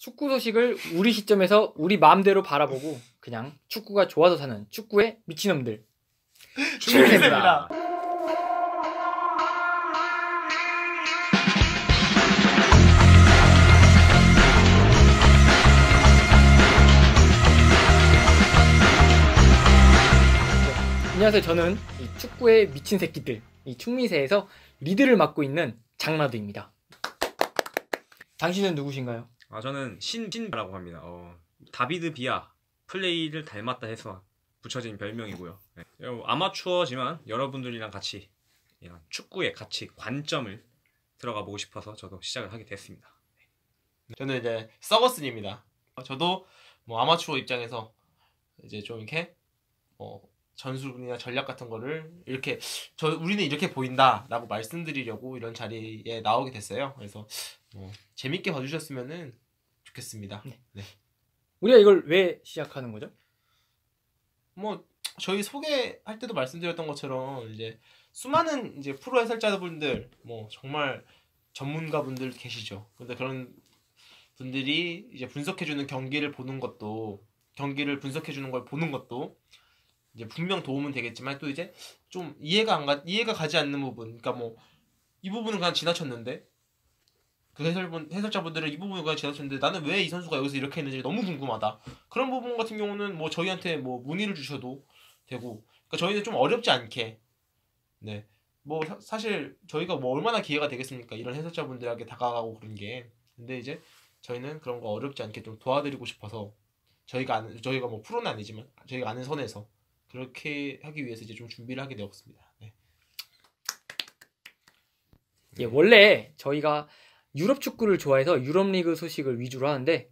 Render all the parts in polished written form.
축구 소식을 우리 시점에서 우리 마음대로 바라보고 그냥 축구가 좋아서 사는 축구의 미친놈들 충분입니다. 안녕하세요. 저는 이 축구의 미친 새끼들, 이 축미세에서 리드를 맡고 있는 장나드입니다. 당신은 누구신가요? 저는 신라고 합니다. 다비드 비아 플레이를 닮았다 해서 붙여진 별명이고요. 네. 아마추어지만 여러분들이랑 같이 이런 축구의 가치, 관점을 들어가 보고 싶어서 저도 시작을 하게 됐습니다. 저는 이제 서거슨입니다. 저도 뭐 아마추어 입장에서 이제 좀 이렇게 전술이나 전략 같은 거를 이렇게 우리는 이렇게 보인다라고 말씀드리려고 이런 자리에 나오게 됐어요. 그래서 재밌게 봐주셨으면은 좋겠습니다. 네. 우리가 이걸 왜 시작하는 거죠? 뭐 저희 소개할 때도 말씀드렸던 것처럼 이제 수많은 이제 프로 해설자분들 뭐 정말 전문가분들 계시죠. 근데 그런 분들이 이제 분석해주는 경기를 보는 것도 경기를 분석해주는 걸 보는 것도 이제 분명 도움은 되겠지만 또 이제 좀 이해가 가지 않는 부분, 그러니까 뭐 이 부분은 그냥 지나쳤는데 그 해설자분들은 이 부분을 그냥 지나쳤는데 나는 왜 이 선수가 여기서 이렇게 했는지 너무 궁금하다. 그런 부분 같은 경우는 뭐 저희한테 뭐 문의를 주셔도 되고, 그러니까 저희는 좀 어렵지 않게 뭐 사실 저희가 뭐 얼마나 기회가 되겠습니까? 이런 해설자분들에게 다가가고 그런 게. 근데 이제 저희는 그런 거 어렵지 않게 좀 도와드리고 싶어서 저희가 뭐 프로는 아니지만 저희가 아는 선에서 그렇게 하기 위해서 이제 좀 준비를 하게 되었습니다. 네. 예, 원래 저희가 유럽 축구를 좋아해서 유럽 리그 소식을 위주로 하는데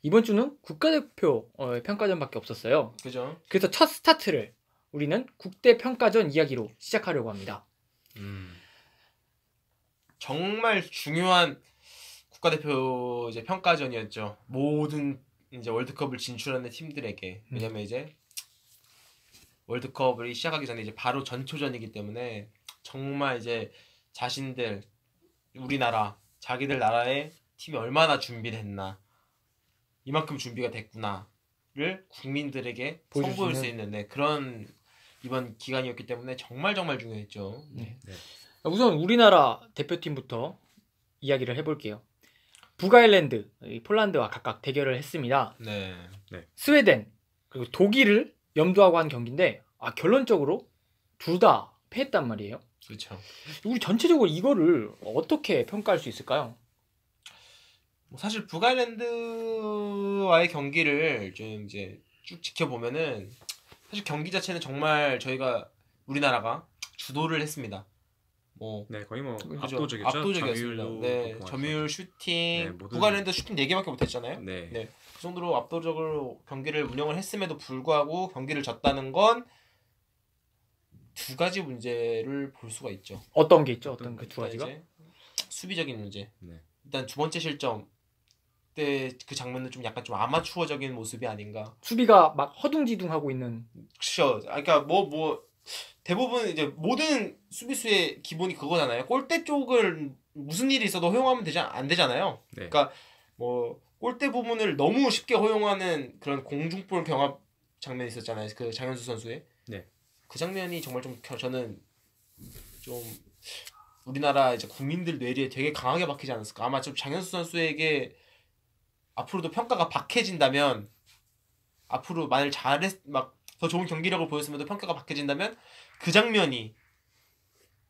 이번 주는 국가대표 평가전밖에 없었어요. 그죠? 그래서 첫 스타트를 우리는 국대 평가전 이야기로 시작하려고 합니다. 정말 중요한 국가대표 이제 평가전이었죠. 모든 이제 월드컵을 진출하는 팀들에게. 왜냐면 이제 월드컵을 시작하기 전에 이제 바로 전초전이기 때문에 정말 이제 자신들 우리나라 자기들 나라의 팀이 얼마나 준비됐나, 이만큼 준비가 됐구나를 국민들에게 선보일 수 있는 그런 이번 기간이었기 때문에 정말 중요했죠. 네. 우선 우리나라 대표팀부터 이야기를 해볼게요. 북아일랜드, 폴란드와 각각 대결을 했습니다. 네. 스웨덴 그리고 독일을 염두하고 한 경기인데 결론적으로 둘 다 패했단 말이에요. 그렇죠. 우리 전체적으로 이거를 어떻게 평가할 수 있을까요? 사실 북아일랜드와의 경기를 좀 이제 쭉 지켜보면은 사실 경기 자체는 정말 저희가 우리나라가 주도를 했습니다. 거의 뭐 그죠? 압도적이었죠. 압도적이었습니다. 점유율, 슈팅, 북아일랜드 슈팅 4개밖에 못했잖아요. 네. 그 정도로 압도적으로 경기를 운영을 했음에도 불구하고 경기를 졌다는 건 두 가지 문제를 볼 수가 있죠. 어떤 게 있죠? 어떤 그 두 가지가? 수비적인 문제. 일단 두 번째 실점 때 그 장면은 좀 약간 좀 아마추어적인 모습이 아닌가. 수비가 막 허둥지둥하고 있는. 그렇죠. 그러니까 뭐 대부분 이제 모든 수비수의 기본이 그거잖아요. 골대 쪽을 무슨 일이 있어도 허용하면 안 되잖아요. 그러니까 뭐 골대 부분을 너무 쉽게 허용하는 그런 공중볼 경합 장면이 있었잖아요. 그 장현수 선수의. 그 장면이 정말 좀 저는 좀 우리나라 이제 국민들 뇌리에 되게 강하게 박히지 않았을까. 아마 좀 장현수 선수에게 앞으로도 평가가 박해진다면, 앞으로 만일 더 좋은 경기력을 보였음에도 평가가 박해진다면 그 장면이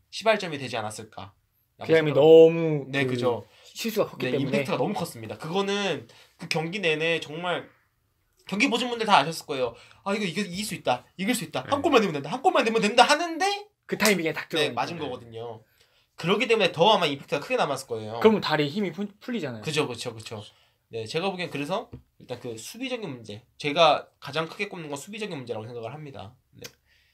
시발점이 되지 않았을까. 그 장면이 너무 그죠. 실수가 컸기 때문에 임팩트가 너무 컸습니다. 그거는 그 경기 내내 정말 경기 보신 분들 다 아셨을 거예요. 이거 이길 수 있다. 이길 수 있다. 한 골만 넣으면 된다. 하는데 그 타이밍에 딱 들어. 맞은 거거든요. 그렇기 때문에 더 아마 임팩트가 크게 남았을 거예요. 그러면 다리에 힘이 풀리잖아요. 그죠. 네, 제가 보기엔 그래서 일단 그 수비적인 문제, 제가 가장 크게 꼽는 건 수비적인 문제라고 생각을 합니다.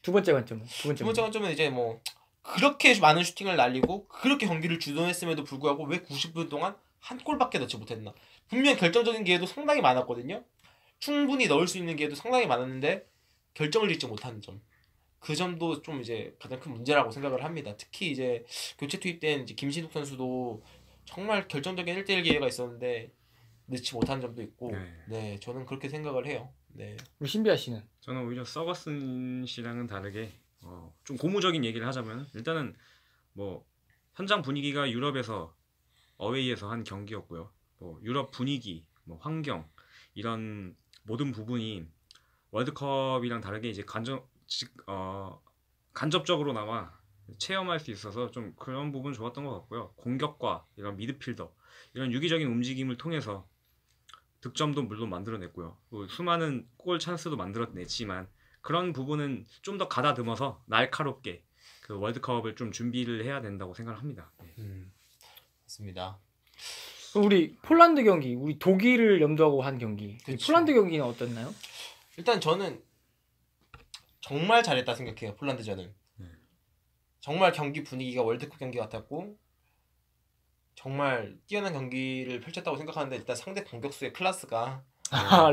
두 번째 관점은 이제 뭐 그렇게 많은 슈팅을 날리고 그렇게 경기를 주도했음에도 불구하고 왜 90분 동안 한 골밖에 넣지 못했나. 분명 결정적인 기회도 상당히 많았거든요. 충분히 넣을 수 있는 기회도 상당히 많았는데 결정을 짓지 못하는 점. 그 점도 좀 이제 가장 큰 문제라고 생각을 합니다. 특히 이제 교체 투입된 이제 김신욱 선수도 정말 결정적인 1대1 기회가 있었는데 넣지 못한 점도 있고, 네. 네, 저는 그렇게 생각을 해요. 네, 우리 신비아 씨는 저는 오히려 서거슨 씨랑은 다르게 좀 고무적인 얘기를 하자면 일단은 뭐 현장 분위기가 유럽에서 어웨이에서 한 경기였고요. 뭐 유럽 분위기, 뭐 환경 이런 모든 부분이 월드컵이랑 다르게 이제 간접적으로나마 체험할 수 있어서 좀 그런 부분 좋았던 것 같고요. 공격과 이런 미드필더 이런 유기적인 움직임을 통해서 득점도 물론 만들어냈고요. 또 수많은 골 찬스도 만들어냈지만 그런 부분은 좀 더 가다듬어서 날카롭게 그 월드컵을 좀 준비를 해야 된다고 생각을 합니다. 네. 맞습니다. 그럼 우리 폴란드 경기, 우리 독일을 염두하고 한 경기. 그쵸. 폴란드 경기는 어땠나요? 일단 저는 정말 잘했다 생각해요. 폴란드전은. 정말 경기 분위기가 월드컵 경기 같았고 정말 뛰어난 경기를 펼쳤다고 생각하는데 일단 상대 공격수의 클래스가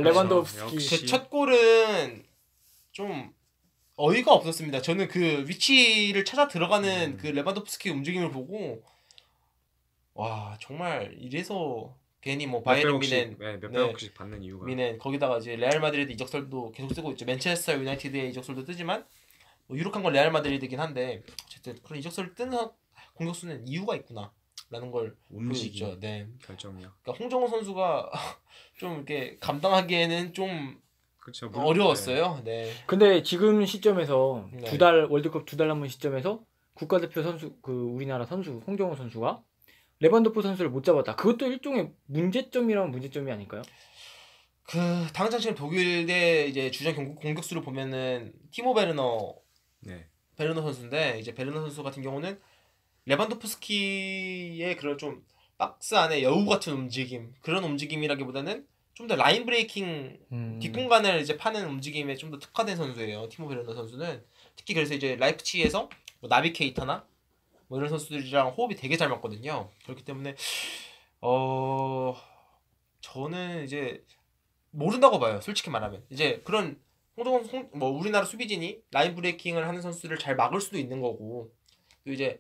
레반도프스키. 역시. 그 첫 골은 좀 어이가 없었습니다. 저는 그 위치를 찾아 들어가는 그 레반도프스키 움직임을 보고 와 정말 이래서 괜히 뭐 바이에른 미넨 몇백억씩 받는 이유가 미넨 거기다가 이제 레알 마드리드 이적설도 계속 쓰고 있죠. 맨체스터 유나이티드의 이적설도 뜨지만 뭐 유력한 건 레알 마드리드긴 한데 어쨌든 그런 이적설을 뜨는 공격수는 이유가 있구나라는 걸 움직임 보여줬죠. 네. 결정이요. 그러니까 홍정호 선수가 좀 이렇게 감당하기에는 좀 그렇죠. 어려웠어요. 네. 근데 지금 시점에서 네. 월드컵 2달 남은 시점에서 국가대표 선수 그 우리나라 선수 홍정호 선수가 레반도프 선수를 못 잡았다. 그것도 일종의 문제점이라면 문제점이 아닐까요? 그 당장 지금 독일 대 이제 주전 공격수를 보면은 티모 네. 베르너 선수인데 이제 베르너 선수 같은 경우는 레반도프스키의 그런 좀 박스 안에 여우 같은 움직임 그런 움직임이라기보다는 좀 더 라인 브레이킹 뒷공간을 이제 파는 움직임에 좀 더 특화된 선수예요. 티모 베르너 선수는 특히 그래서 이제 라이프치히에서 뭐 나비케이터나 뭐 이런 선수들이랑 호흡이 되게 잘 맞거든요. 그렇기 때문에 저는 이제 모른다고 봐요. 솔직히 말하면 이제 그런 뭐 우리나라 수비진이 라인 브레이킹을 하는 선수를 잘 막을 수도 있는 거고 또 이제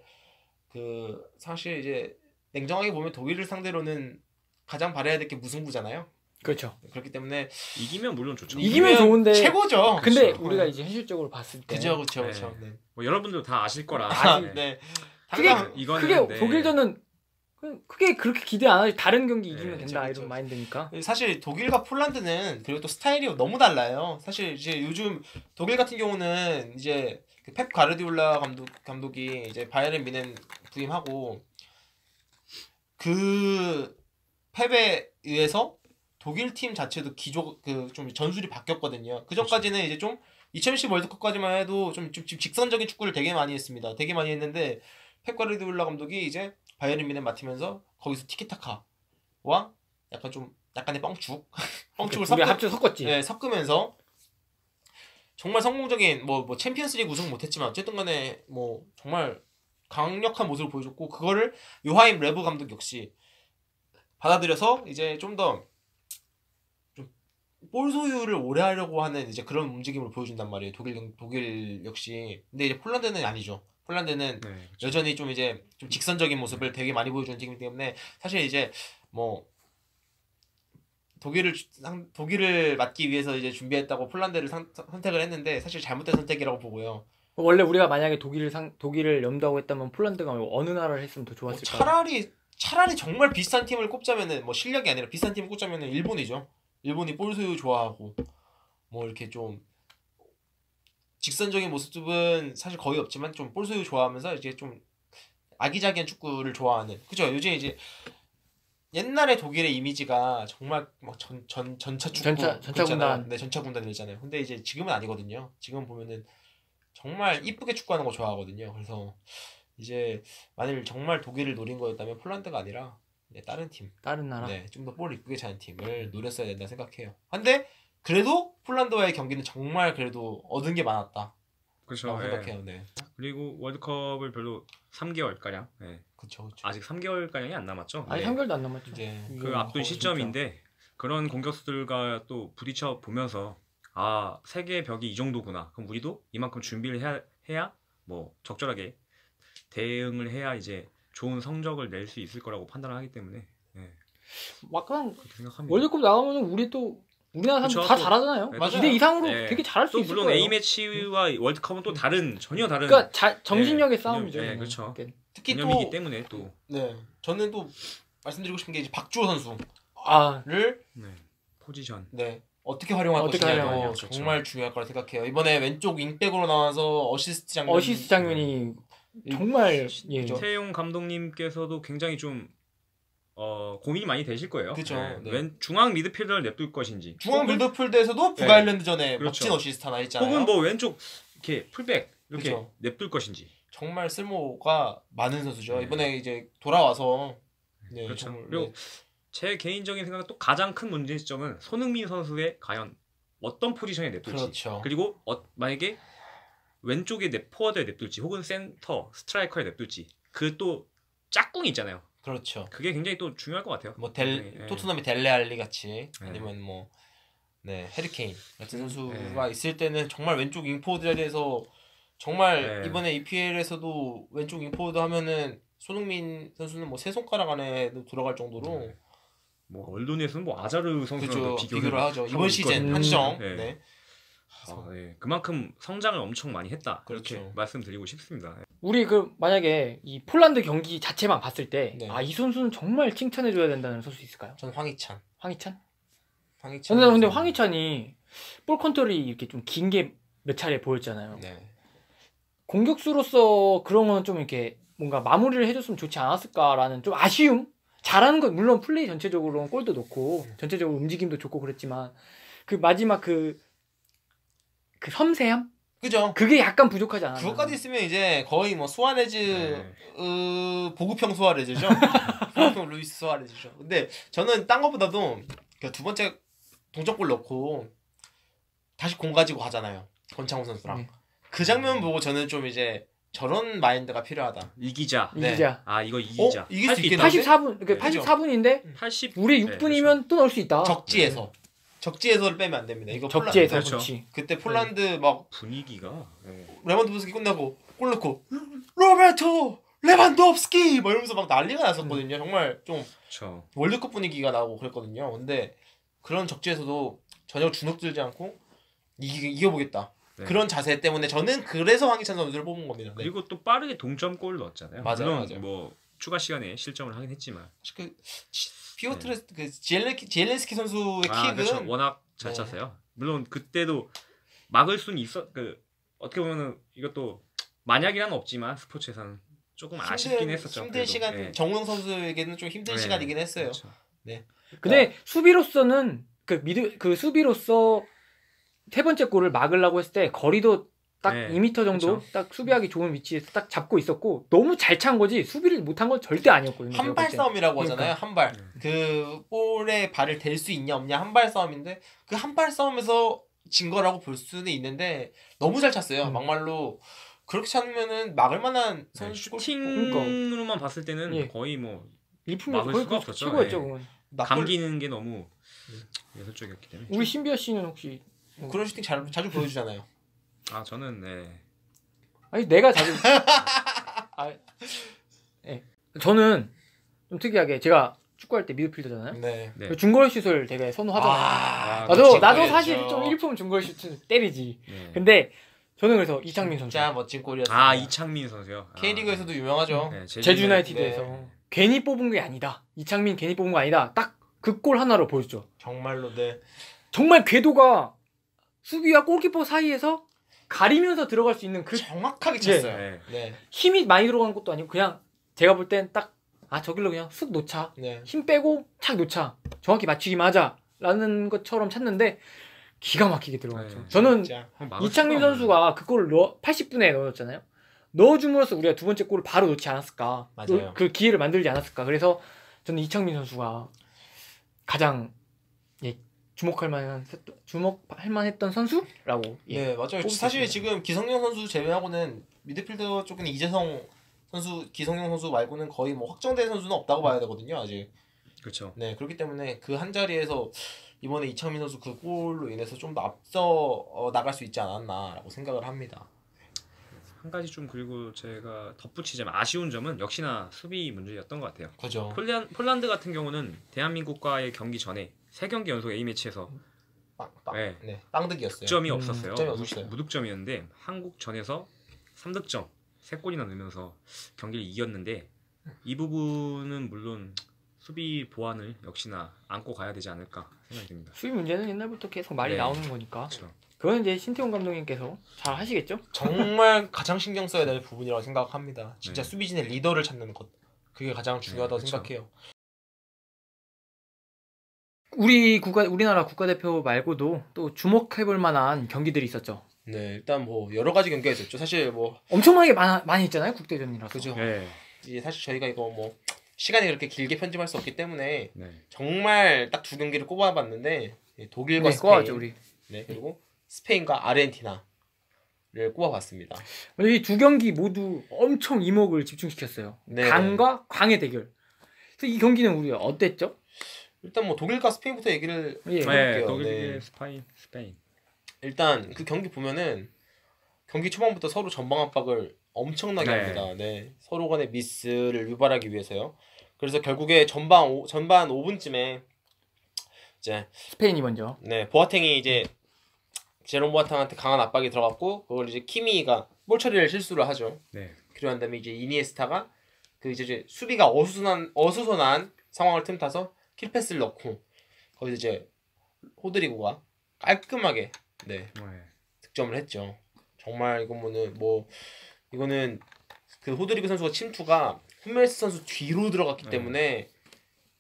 그 사실 이제 냉정하게 보면 독일을 상대로는 가장 바라야 될 게 무승부잖아요. 그렇죠. 그렇기 때문에 이기면 물론 좋죠. 이기면 좋은데 최고죠. 근데 그렇죠. 우리가 이제 현실적으로 봤을 때 그죠. 네. 뭐 여러분들 다 아실 거라. 네. 크게 이거는 독일전은 크게 그렇게 기대 안 하지 다른 경기 이기면 된다 그쵸. 이런 마인드니까. 사실 독일과 폴란드는 그리고 또 스타일이 너무 달라요. 사실 이제 요즘 독일 같은 경우는 이제 그 펩 가르디올라 감독이 이제 바이에른 미넨 부임하고 그 펩에 의해서 독일 팀 자체도 좀 전술이 바뀌었거든요. 그 전까지는 이제 좀 2010 월드컵까지만 해도 좀 직선적인 축구를 되게 많이 했습니다. 되게 많이 했는데 펩 가르디올라 감독이 이제 바이에른 미넨 맡으면서 거기서 티키타카와 약간의 뻥축을 우리 합쳐 섞었지. 네, 섞으면서 정말 성공적인 뭐 챔피언스리그 우승 못했지만 어쨌든 간에 뭐 정말 강력한 모습을 보여줬고 그거를 요하임 레브 감독 역시 받아들여서 이제 좀 더 볼 소유를 오래 하려고 하는 이제 그런 움직임을 보여준단 말이에요. 독일 역시. 근데 이제 폴란드는 아니죠. 폴란드는 그렇죠. 여전히 좀 이제 좀 직선적인 모습을 되게 많이 보여주는 팀이기 때문에 사실 이제 뭐 독일을 맞기 위해서 이제 준비했다고 폴란드를 선택을 했는데 사실 잘못된 선택이라고 보고요. 원래 우리가 만약에 독일을 염두하고 했다면 폴란드가 어느 나라를 했으면 더 좋았을까? 차라리 정말 비싼 팀을 꼽자면은 뭐 실력이 아니라 비싼 팀을 꼽자면은 일본이죠. 일본이 볼 소유 좋아하고 뭐 이렇게 좀 직선적인 모습은 사실 거의 없지만 좀 볼 소유 좋아하면서 이제 좀 아기자기한 축구를 좋아하는 그죠? 요즘 이제 옛날에 독일의 이미지가 정말 뭐 전차 축구 전차 군단. 네, 전차 군단이잖아요. 근데 이제 지금은 아니거든요. 지금 보면은 정말 이쁘게 축구하는 거 좋아하거든요. 그래서 이제 만일 정말 독일을 노린 거였다면 폴란드가 아니라 다른 나라, 네, 좀 더 볼 이쁘게 차는 팀을 노렸어야 된다 생각해요. 근데 그래도 폴란드와의 경기는 정말 그래도 얻은 게 많았다. 그렇죠. 생각해요. 네. 그리고 월드컵을 별로 3개월 가량. 그렇죠. 아직 3개월 가량이 안 남았죠. 아직 3개월도 안 남았죠. 이제 그 앞둔 시점인데 그런 공격수들과 또 부딪혀 보면서 아 세계의 벽이 이 정도구나. 그럼 우리도 이만큼 준비를 해야 뭐 적절하게 대응을 해야 이제 좋은 성적을 낼 수 있을 거라고 판단을 하기 때문에 막상 그렇게 생각합니다. 월드컵 나가면 우리나라 사람들 그쵸, 다 또- 잘하잖아요. 네, 2대 이상으로 네. 되게 잘할 수 또 있을 물론 거예요. A 매치와 월드컵은 또 전혀 다른 그러니까 정신력의 네, 싸움이죠. 네, 그냥. 그렇죠. 그러니까. 특히 개념이기 또 때문에 또 네, 저는 또 말씀드리고 싶은 게 이제 박주호 선수를 아, 네, 포지션 네, 어떻게 활용할 어떻게 것이냐도 활용하냐. 그렇죠. 정말 중요할 거라 생각해요. 이번에 왼쪽 윙백으로 나와서 어시스트 장면이 정말 예. 그죠. 태용 감독님께서도 굉장히 좀 고민이 많이 되실 거예요. 그쵸, 네. 왼 중앙 미드필더를 냅둘 것인지 중앙 혹은- 미드필드에서도 북아일랜드전에 그렇죠. 멋진 어시스트 하나 했잖아요. 혹은 뭐 왼쪽 이렇게 풀백 이렇게 그쵸. 냅둘 것인지 정말 쓸모가 많은 선수죠. 네. 이번에 이제 돌아와서 네, 그렇죠. 정말, 그리고 네. 제 개인적인 생각은 또 가장 큰 문제점은 손흥민 선수의 과연 어떤 포지션에 냅둘지 그렇죠. 그리고 만약에 왼쪽에 포워드에 냅둘지 혹은 센터 스트라이커에 냅둘지 그 또 짝꿍이 있잖아요. 그렇죠. 그게 굉장히 또 중요할 것 같아요. 뭐 굉장히, 예. 토트넘의 델레 알리 같이 아니면 뭐 해리케인 같은 선수가 있을 때는 정말 왼쪽 윙포워드 자리에서 정말 네. 이번에 EPL에서도 왼쪽 윙포워드 하면은 손흥민 선수는 뭐 세 손가락 안에도 들어갈 정도로 뭐 언론에서는 뭐 아자르 선수랑 그죠 비교를 하죠. 하고 이번 시즌 있거든요. 한정. 네. 네. 네. 그만큼 성장을 엄청 많이 했다. 그렇죠. 그렇게 말씀드리고 싶습니다. 우리 만약에 이 폴란드 경기 자체만 봤을 때 네. 이 선수는 정말 칭찬해줘야 된다는 선수 있을까요? 전 황희찬. 황희찬? 황희찬. 근데 황희찬이 볼 컨트롤이 이렇게 좀 긴 게 몇 차례 보였잖아요. 네. 공격수로서 그런 거는 좀 이렇게 뭔가 마무리를 해줬으면 좋지 않았을까라는 좀 아쉬움? 잘하는 건 물론 플레이 전체적으로는 골도 넣고 전체적으로 움직임도 좋고 그랬지만 그 마지막 그 섬세함? 그죠. 그게 약간 부족하지 않았나. 그것까지 있으면 이제 거의 뭐 수아레즈 보급형 수아레즈죠. 보급형 루이스 수아레즈죠. 근데 저는 딴 것보다도 그 두 번째 동점골 넣고 다시 공 가지고 가잖아요. 권창훈 선수랑. 네. 그 장면 보고 저는 좀 이제 저런 마인드가 필요하다. 이기자. 네. 이기자. 이거 이기자. 이길 할 수 수 있겠나? 84분, 그러니까 그죠. 84분인데 80. 우리 네, 6분이면 또 넣을 수 있다. 적지에서. 적지에서를 빼면 안 됩니다. 이거 적지에서 그렇죠. 그렇지. 그때 폴란드 막 분위기가 레반도프스키 끝나고 골 넣고 로베르토 레반도프스키 뭐 이러면서 막 난리가 났었거든요. 정말 좀 그렇죠. 월드컵 분위기가 나고 그랬거든요. 근데 그런 적지에서도 전혀 주눅 들지 않고 이겨보겠다. 네. 그런 자세 때문에 저는 그래서 황희찬 선수를 뽑은 겁니다. 네. 그리고 또 빠르게 동점골을 넣었잖아요. 맞아요, 물론 맞아요. 뭐 추가 시간에 실점을 하긴 했지만. 그 피오트레스 그 지엘렌스키 선수의 킥은 그렇죠. 워낙 잘 네. 찼어요. 물론 그때도 막을 수는 어떻게 보면은 이것도 만약이란 없지만 스포츠에서는 조금 아쉽긴 했었죠. 힘든 그래도. 시간 네. 정우영 선수에게는 좀 힘든 네. 시간이긴 했어요. 그렇죠. 근데 수비로서는 수비로서 세 번째 골을 막으려고 했을 때 거리도 딱 네, 2m 정도 그쵸. 딱 수비하기 좋은 위치에서 딱 잡고 있었고 너무 잘 찬 거지 수비를 못한 건 절대 아니었거든요. 한 발 싸움이라고 하잖아요. 그러니까. 한 발. 그 볼에 발을 댈 수 있냐 없냐 한 발 싸움인데 그 한 발 싸움에서 진 거라고 볼 수는 있는데 너무 잘 찼어요. 막말로 그렇게 차면은 막을 만한 네, 선수 슈팅으로만 봤을 때는 예. 거의 뭐 일품이 막을 거의 수가 없었죠. 최고였죠. 네. 그건. 감기는 게 너무 예술적이었기 때문에. 우리 신비아 씨는 혹시 그런 슈팅 자주 보여주잖아요. 저는 네. 아니 내가 자주 네. 저는 좀 특이하게 제가 축구할 때 미드필더잖아요. 네. 네. 중거리 슛을 되게 선호하잖아요. 그렇죠. 나도 사실 좀 일품 중거리 슛을 때리지. 네. 근데 저는 그래서 이창민 선수. 진짜 멋진 골이었어요. 이창민 선수요. K리그에서도 유명하죠. 네, 제주 유나이티드에서 네. 괜히 뽑은 게 아니다. 이창민 괜히 뽑은 거 아니다. 딱 그 골 하나로 보여줬죠. 정말로 네. 정말 궤도가 수비와 골키퍼 사이에서 가리면서 들어갈 수 있는 그 정확하게 찼어요. 네. 네. 힘이 많이 들어간 것도 아니고 그냥 제가 볼 땐 딱 저길로 그냥 쓱 놓자. 네. 힘 빼고 착 놓자. 정확히 맞추기만 하자. 라는 것처럼 찼는데 기가 막히게 들어갔죠. 네. 저는 진짜. 이창민 선수가 그 골을 80분에 넣었잖아요. 넣어줌으로써 우리가 두 번째 골을 바로 넣지 않았을까. 맞아요. 그 기회를 만들지 않았을까. 그래서 저는 이창민 선수가 가장 주목할 만했던 선수라고. 네, 맞아요. 뽑을 수 사실 있습니다. 지금 기성용 선수 제외하고는 미드필더 쪽에는 이재성 선수, 기성용 선수 말고는 거의 뭐 확정된 선수는 없다고 봐야 되거든요, 아직. 그렇죠. 네, 그렇기 때문에 그 한 자리에서 이번에 이창민 선수 그 골로 인해서 좀 더 앞서 나갈 수 있지 않았나라고 생각을 합니다. 한 가지 좀 그리고 제가 덧붙이자면 아쉬운 점은 역시나 수비 문제였던 것 같아요. 그죠. 폴란드 같은 경우는 대한민국과의 경기 전에 3경기 연속 A매치에서 네. 빵득이었어요. 득점이 없었어요. 득점이 없었어요. 무득점이었는데 한국 전에서 3득점 3골이나 넣으면서 경기를 이겼는데 이 부분은 물론 수비 보완을 역시나 안고 가야 되지 않을까 생각이 듭니다. 수비 문제는 옛날부터 계속 말이 네. 나오는 거니까. 그렇죠. 그거는 이제 신태용 감독님께서 잘 하시겠죠? 정말 가장 신경 써야 될 부분이라고 생각합니다. 진짜 네. 수비진의 리더를 찾는 것. 그게 가장 중요하다고 그쵸. 생각해요. 우리나라 국가대표 말고도 또 주목해볼 만한 경기들이 있었죠. 네, 일단 뭐 여러 가지 경기가 있었죠. 사실 뭐 엄청나게 많이 있잖아요, 국대전이라서. 그죠. 네. 이제 사실 저희가 이거 뭐 시간이 그렇게 길게 편집할 수 없기 때문에 네. 정말 딱 2경기를 꼽아봤는데 독일과 네, 스페인, 꼽아죠 우리. 네, 그리고 스페인과 아르헨티나를 꼽아봤습니다. 이 두 경기 모두 엄청 이목을 집중시켰어요. 네. 강과 광의 대결. 그래서 이 경기는 우리 어땠죠? 일단 뭐 독일과 스페인부터 얘기를 예. 해볼게요. 독일, 네. 스페인. 일단 그 경기 보면은 경기 초반부터 서로 전방 압박을 엄청나게 네. 합니다. 네. 서로 간의 미스를 유발하기 위해서요. 그래서 결국에 전반 5분쯤에 이제 스페인이 먼저. 네, 보아탱이 이제 제롬 보아탱한테 강한 압박이 들어갔고 그걸 이제 키미가 볼 처리를 실수를 하죠. 네. 그리고 난 다음에 이제 이니에스타가 그 이제 수비가 어수선한 상황을 틈타서 킬패스를 넣고 거기서 이제 호드리고가 깔끔하게 네, 득점을 했죠. 정말 이거는 그 호드리고 선수가 침투가 홈멜스 선수 뒤로 들어갔기 때문에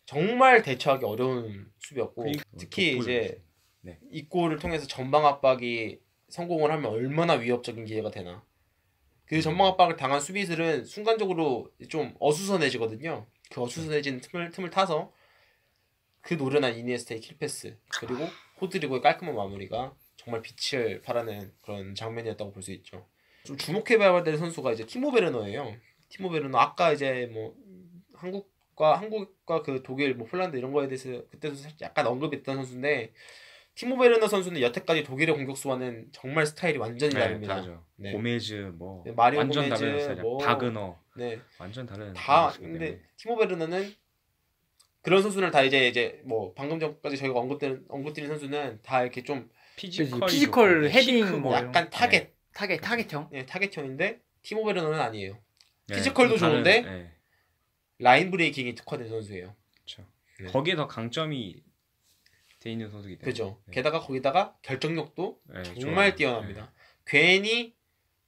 정말 대처하기 어려운 수비였고 특히 이제 네. 이 골을 통해서 전방 압박이 성공을 하면 얼마나 위협적인 기회가 되나. 그 전방 압박을 당한 수비들은 순간적으로 좀 어수선해지거든요. 그 어수선해진 틈을 타서 그 노련한 이니에스타의 킬패스 그리고 호드리고의 깔끔한 마무리가 정말 빛을 발하는 그런 장면이었다고 볼 수 있죠. 좀 주목해봐야 될 선수가 이제 티모 베르너예요. 티모 베르너 아까 이제 뭐 한국과 그 독일, 뭐 폴란드 이런 거에 대해서 그때도 약간 언급했던 선수인데 티모 베르너 선수는 여태까지 독일의 공격수와는 정말 스타일이 완전히 다릅니다. 다르죠. 네. 고메즈 뭐 네, 마리오 완전 고메즈, 다른 스타일. 뭐, 바그너 네, 완전 다른. 다 선수이기 근데 때문에. 티모 베르너는 그런 선수를 다 이제 뭐 방금 전까지 저희가 언급드린 선수는 다 이렇게 좀 피지컬 헤딩 뭐 약간 타겟형. 네, 타겟형인데 티모 베르너는 아니에요. 네, 피지컬도 좀 좋은데 네. 라인 브레이킹이 특화된 선수예요. 그렇죠. 네. 거기에 더 강점이 돼 있는 선수이기 때문에. 그죠. 네. 게다가 거기다가 결정력도 네, 정말 좋아요. 뛰어납니다. 괜히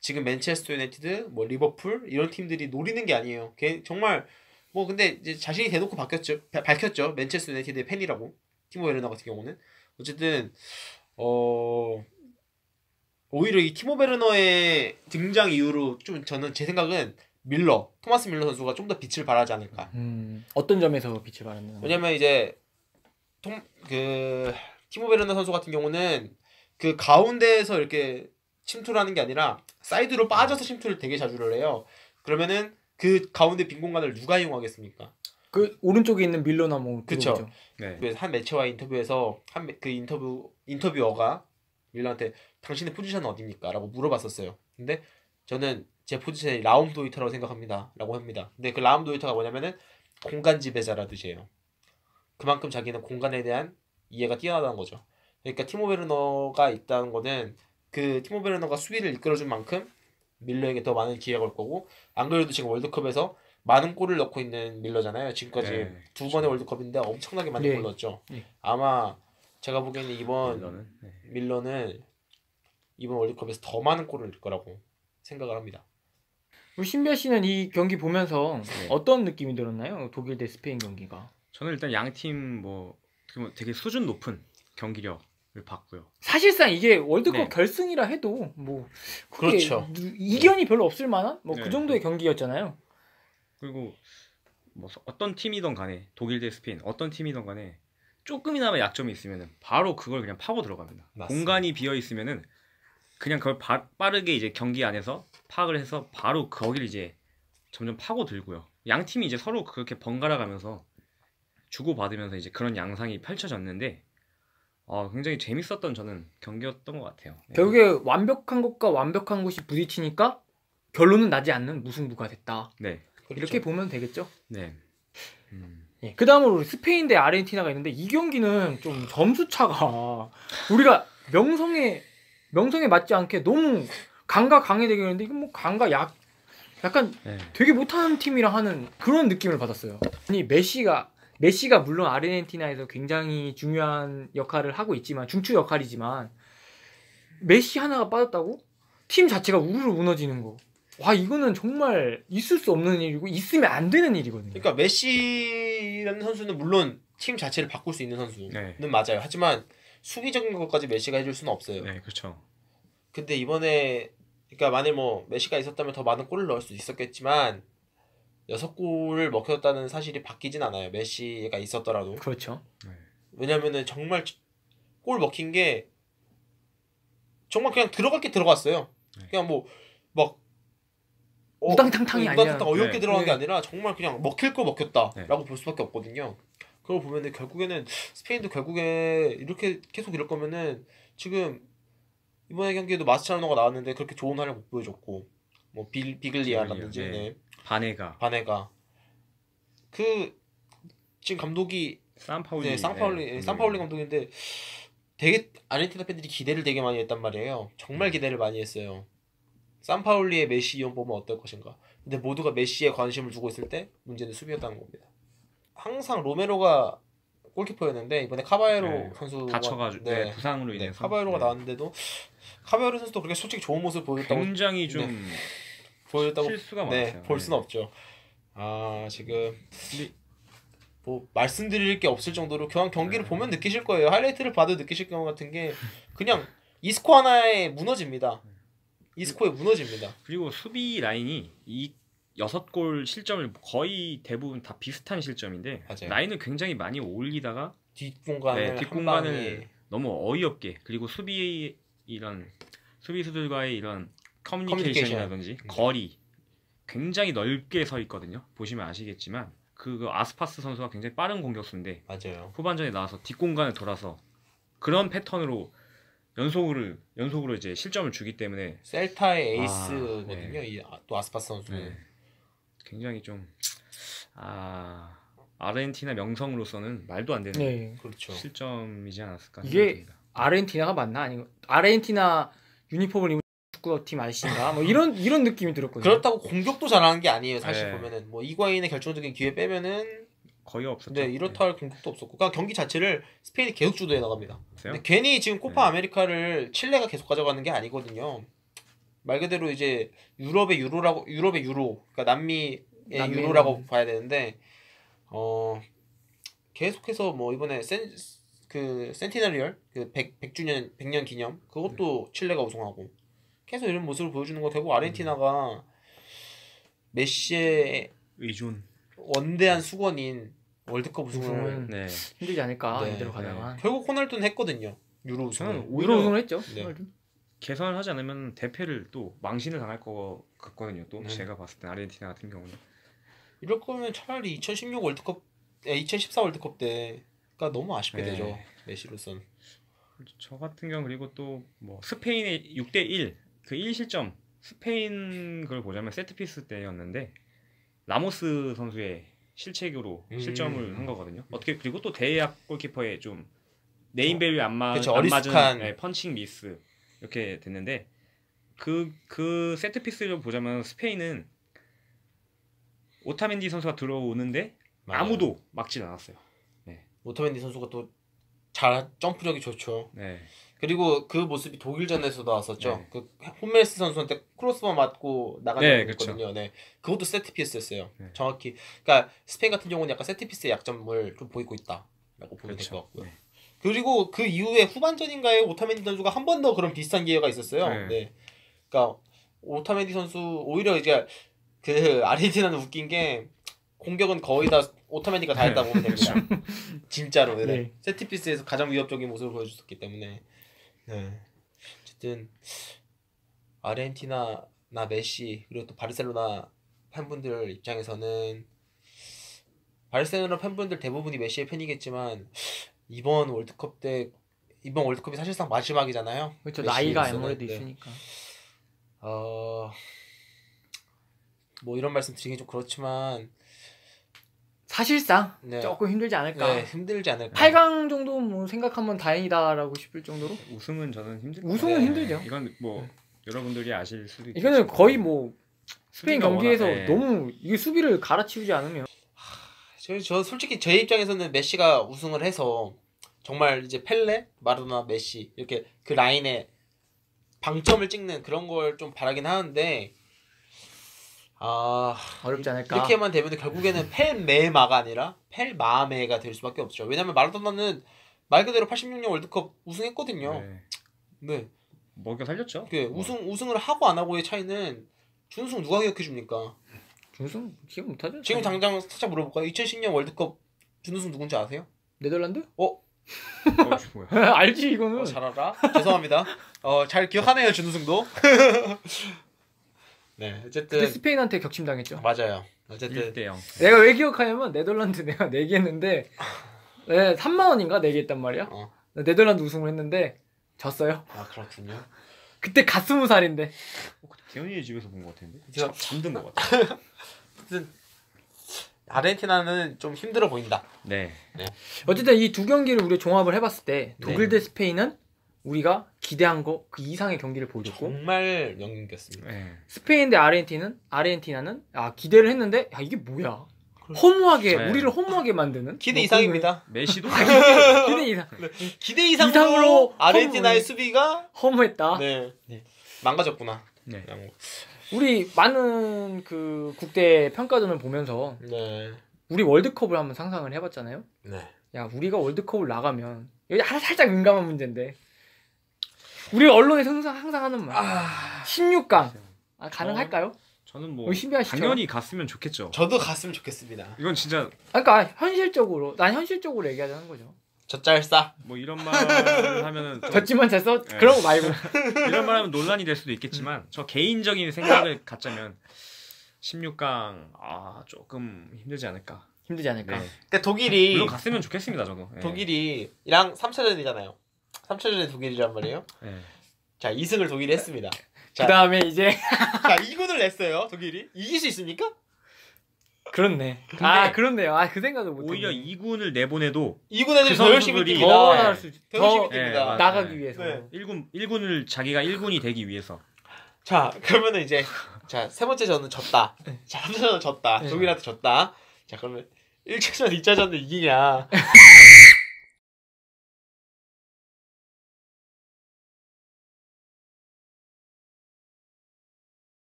지금 맨체스터 유나이티드, 뭐 리버풀 이런 팀들이 노리는 게 아니에요. 정말 뭐 근데 이제 자신이 대놓고 밝혔죠. 맨체스터 유나이티드의 팬이라고. 티모 베르너 같은 경우는 어쨌든 오히려 이 티모 베르너의 등장 이후로 좀 저는 제 생각은 토마스 밀러 선수가 좀 더 빛을 발하지 않을까. 어떤 점에서 빛을 발했나요? 왜냐면 이제 티모 베르너 선수 같은 경우는 그 가운데에서 이렇게 침투를 하는 게 아니라 사이드로 빠져서 침투를 되게 자주를 해요. 그러면은 그 가운데 빈 공간을 누가 이용하겠습니까? 그 오른쪽에 있는 밀러나 뭐 그쵸. 그거죠. 네. 그래서 한 매체와의 인터뷰에서 그 인터뷰어가 밀러한테 당신의 포지션은 어디입니까? 라고 물어봤었어요. 근데 저는 제 포지션이 라움 도이터라고 생각합니다. 라고 합니다. 근데 그 라움 도이터가 뭐냐면은 공간 지배자라 뜻이에요. 그만큼 자기는 공간에 대한 이해가 뛰어나다는 거죠. 그러니까 티모 베르너가 있다는 거는 그 티모 베르너가 수비를 이끌어준 만큼 밀러에게 더 많은 기회가 올 거고 안 그래도 지금 월드컵에서 많은 골을 넣고 있는 밀러잖아요. 지금까지 네, 두 번의 월드컵인데 엄청나게 많은 네. 골 넣었죠. 네. 아마 제가 보기에는 이번 밀러는, 네. 밀러는 이번 월드컵에서 더 많은 골을 넣을 거라고 생각을 합니다. 우리 신비아 씨는 이 경기 보면서 네. 어떤 느낌이 들었나요? 독일 대 스페인 경기가. 저는 일단 양 팀 뭐 되게 수준 높은 경기력을 봤고요. 사실상 이게 월드컵 네. 결승이라 해도 뭐 크게 그렇죠. 이견이 별로 없을 만한 뭐 그 네. 정도의 경기였잖아요. 그리고 뭐 어떤 팀이든 간에 독일 대 스페인 어떤 팀이든 간에 조금이나마 약점이 있으면은 바로 그걸 그냥 파고 들어갑니다. 맞습니다. 공간이 비어 있으면은 그냥 그걸 빠르게 이제 경기 안에서 파악을 해서 바로 거기를 이제 점점 파고 들고요. 양 팀이 이제 서로 그렇게 번갈아 가면서 주고 받으면서 이제 그런 양상이 펼쳐졌는데 굉장히 재밌었던 저는 경기였던 것 같아요. 네. 결국에 완벽한 것과 완벽한 것이 부딪히니까 결론은 나지 않는 무승부가 됐다. 네. 그렇죠. 이렇게 보면 되겠죠. 네. 예, 그 다음으로 우리 스페인 대 아르헨티나가 있는데 이 경기는 좀 점수 차가 우리가 명성에 맞지 않게 너무 강과 강의 대결인데 이건 뭐 강과 약간 네. 되게 못하는 팀이랑 하는 그런 느낌을 받았어요. 아니 메시가 물론 아르헨티나에서 굉장히 중요한 역할을 하고 있지만 중추 역할이지만 메시 하나가 빠졌다고 팀 자체가 우르르 무너지는 거. 와 이거는 정말 있을 수 없는 일이고 있으면 안 되는 일이거든요. 그러니까 메시라는 선수는 물론 팀 자체를 바꿀 수 있는 선수는 네. 맞아요. 하지만 수비적인 것까지 메시가 해줄 수는 없어요. 네, 그렇죠. 근데 이번에 그러니까 만일 뭐 메시가 있었다면 더 많은 골을 넣을 수 있었겠지만 6골을 먹혔다는 사실이 바뀌진 않아요. 메시가 있었더라도. 그렇죠. 왜냐면은 정말 골 먹힌 게 정말 그냥 들어갈 게 들어갔어요. 네. 그냥 뭐막 우당탕탕이 아니라 우당탕탕 어이없게 네. 들어간 게 네. 아니라 정말 그냥 먹힐 거 먹혔다라고 네. 볼 수밖에 없거든요. 그걸 보면은 결국에는 스페인도 결국에 이렇게 계속 이럴 거면은 지금 이번에 경기에도 마스차노가 나왔는데 그렇게 좋은 활약 못 보여줬고 뭐 비글리아라든지 네. 네. 바네가 그 지금 감독이 산파울리 네, 산파울리 감독인데 되게 아르헨티나 팬들이 기대를 되게 많이 했단 말이에요. 정말 기대를 많이 했어요. 산파울리의 메시 이용 보면 어떨 것인가. 근데 모두가 메시에 관심을 두고 있을 때 문제는 수비였다는 겁니다. 항상 로메로가 골키퍼였는데 이번에 카바에로 네, 선수가 다쳐가지고 네, 부상으로 네, 인해서 카바에로가 네. 나왔는데도 카바에로 선수도 그렇게 솔직히 좋은 모습을 보였다고 굉장히 좀 실수가 네, 많았어요. 볼 네. 수는 없죠. 아 지금 근데 뭐 말씀드릴 게 없을 정도로 그냥 경기를 보면 느끼실 거예요. 하이라이트를 봐도 느끼실 경우 같은 게 그냥 이스코 하나에 무너집니다. 이스코에 무너집니다. 그리고 수비 라인이 이 6골 실점을 거의 대부분 다 비슷한 실점인데 맞아요. 라인을 굉장히 많이 올리다가 뒷공간을 뒷공간을 너무 어이없게 그리고 수비수들과의 이런 커뮤니케이션이라든지 거리 굉장히 넓게 서 있거든요. 보시면 아시겠지만 그 아스파스 선수가 굉장히 빠른 공격수인데 맞아요. 후반전에 나와서 뒷공간을 돌아서 그런 패턴으로 연속으로 이제 실점을 주기 때문에 셀타의 에이스거든요. 네. 또 아스파스 선수는. 네. 굉장히 좀 아르헨티나 명성으로서는 말도 안 되는 네. 그렇죠. 실점이지 않았을까 이게 생각합니다. 아르헨티나가 맞나 아니고 아르헨티나 유니폼을 입은 축구팀 아저씨인가 뭐 이런 느낌이 들었거든요. 그렇다고 공격도 잘하는 게 아니에요. 사실 네. 보면은 뭐 이과인의 결정적인 기회 빼면은 거의 없었죠. 네 이렇다 할 공격도 없었고 그러니까 경기 자체를 스페인이 계속 주도해 나갑니다. 네. 근데 괜히 지금 코파 네. 아메리카를 칠레가 계속 가져가는 게 아니거든요. 말 그대로 이제 유럽의 유로 그러니까 남미의 유로라고 봐야 되는데 계속해서 뭐 이번에 센티너리얼 그 100년 기념 그것도 칠레가 우승하고 계속 이런 모습을 보여주는 거 되고 아르헨티나가 메시의 의존. 원대한 수건인 월드컵 우승을 우승은 네. 힘들지 않을까 네. 이대로 가다가 결국 호날두는 했거든요. 유로 저는 우승을. 오히려 유로 우승을 했죠. 네. 개선을 하지 않으면 대패를 또 망신을 당할 것 같거든요. 또 네. 제가 봤을 때 아르헨티나 같은 경우는 이럴 거면 차라리 2014 월드컵 때가 너무 아쉽게 네. 되죠. 메시로선. 저 같은 경우 그리고 또 뭐 스페인의 6대1 그 1실점 스페인 걸 보자면 세트피스 때였는데 라모스 선수의 실책으로 실점을 한 거거든요. 어떻게 그리고 또 대학 골키퍼의 좀 네임밸류 안 맞은 어리숙한 펀칭 미스 이렇게 됐는데 그 세트피스를 보자면 스페인은 오타멘디 선수가 들어오는데 맞아요. 아무도 막질 않았어요. 오타멘디 선수가 또 잘 점프력이 좋죠. 네. 그리고 그 모습이 독일전에서 나왔었죠. 네. 그 홈메스 선수한테 크로스바 맞고 나간 네, 적이 있거든요. 네. 그것도 세트피스였어요. 네. 정확히. 그러니까 스페인 같은 경우는 약간 세트피스의 약점을 좀 보이고 있다라고 보면 될 것 같고요. 네. 그리고 그 이후에 후반전인가에 오타멘디 선수가 한 번 더 그런 비슷한 기회가 있었어요. 네. 네. 그러니까 오타멘디 선수 오히려 이제 그 아르헨티나는 웃긴 게 공격은 거의 다 오타멘디가 다 했다고 보면 됩니다. 진짜로. 네. 네. 세트피스에서 가장 위협적인 모습을 보여줬기 때문에. 네. 어쨌든 아르헨티나나 메시 그리고 또 바르셀로나 팬분들 입장에서는 바르셀로나 팬분들 대부분이 메시의 팬이겠지만 이번 월드컵이 사실상 마지막이잖아요. 그렇죠. 메시로서는. 나이가 아무래도 네. 있으니까. 뭐 이런 말씀 드리기 좀 그렇지만 사실상 네. 조금 힘들지 않을까. 네, 힘들지 않을까. 8강 정도 뭐 생각하면 다행이다라고 싶을 정도로. 우승은 저는 힘들. 우승은 네. 이건 이건 뭐 여러분들이 아실 수도 있고. 이거는 거의 뭐 스페인 수비가 경기에서 워낙, 네. 너무 이게 수비를 갈아치우지 않으면 저 솔직히 제 입장에서는 메시가 우승을 해서 정말 이제 펠레, 마라도나, 메시 이렇게 그 라인에 방점을 찍는 그런 걸 좀 바라긴 하는데 어렵지 않을까. 이렇게만 되면 결국에는 펠메마가 아니라 펠마메가 될 수밖에 없죠. 왜냐면 마라도나는 말 그대로 86년 월드컵 우승했거든요. 네. 네. 먹여 살렸죠. 그 우승을 하고 안 하고의 차이는 준우승 누가 기억해 줍니까? 준우승 기억 못하죠. 지금 당장 살짝 물어볼까요? 2010년 월드컵 준우승 누군지 아세요? 네덜란드? 뭐야. 알지 이거는. 잘 알아? 죄송합니다. 잘 기억하네요 준우승도. 네, 어쨌든 그때 스페인한테 격침당했죠. 맞아요. 어쨌든 1대 0. 내가 왜 기억하냐면 네덜란드 내가 내기했는데 네, 3만 원인가 내기했단 말이야. 네덜란드 우승을 했는데 졌어요. 아 그렇군요. 그때 갓 20살인데. 그때 대현이의 집에서 본 것 같은데. 제가- 잠든 것 같아. 아르헨티나는 좀 힘들어 보인다. 네. 어쨌든 이 두 경기를 우리가 종합을 해봤을 때 독일 네. 대 스페인은 우리가 기대한 거 그 이상의 경기를 보여줬고 정말 명경기였습니다. 네. 스페인 대 아르헨티나는 기대를 했는데 이게 뭐야 허무하게 네. 우리를 허무하게 만드는 기대 뭐 이상입니다. 메시도 그런- 기대 이상 기대 이상으로 이상으로 아르헨티나의 허무- 수비가 허무했다. 네 망가졌구나. 네. 그냥 우리 많은 그 국대 평가전을 보면서 네. 우리 월드컵을 한번 상상을 해봤잖아요. 네. 야 우리가 월드컵을 나가면 여기 하나 살짝 민감한 문제인데 우리 언론에서 항상 하는 말 16강 가능할까요? 저는 뭐 우리 신비하시죠? 당연히 갔으면 좋겠죠. 저도 갔으면 좋겠습니다. 이건 진짜 그러니까 현실적으로 난 현실적으로 얘기하자는 거죠. 젖잘싸. 뭐 이런 말을 하면은 좀 졌지만 졌어 네. 그런 거 말고 이런 말하면 논란이 될 수도 있겠지만 저 개인적인 생각을 갖자면 16강 조금 힘들지 않을까. 힘들지 않을까. 네. 그러니까 독일이 물론 갔으면 좋겠습니다 저도. 네. 독일이랑 3차전이잖아요. 3차전이 독일이란 말이에요. 네. 자 2승을 독일이 했습니다. 그 다음에 이제 자 2군을 냈어요. 독일이 이길 수 있습니까? 그렇네. 근데- 그렇네요. 그 생각을 못했네. 오히려 2군을 내보내도 2군 애들이 그 더 열심히 선수들이 뜁니다. 더 네. 나갈 수 더 열심히 더 네, 뜁니다. 맞아요. 나가기 위해서. 네. 1군을 자기가 1군이 되기 위해서 자 그러면은 이제 자 세 번째 전은 졌다. 자 3차전은 졌다. 네. 독일한테 졌다. 자 그러면 1차전, 2차전도 이기냐?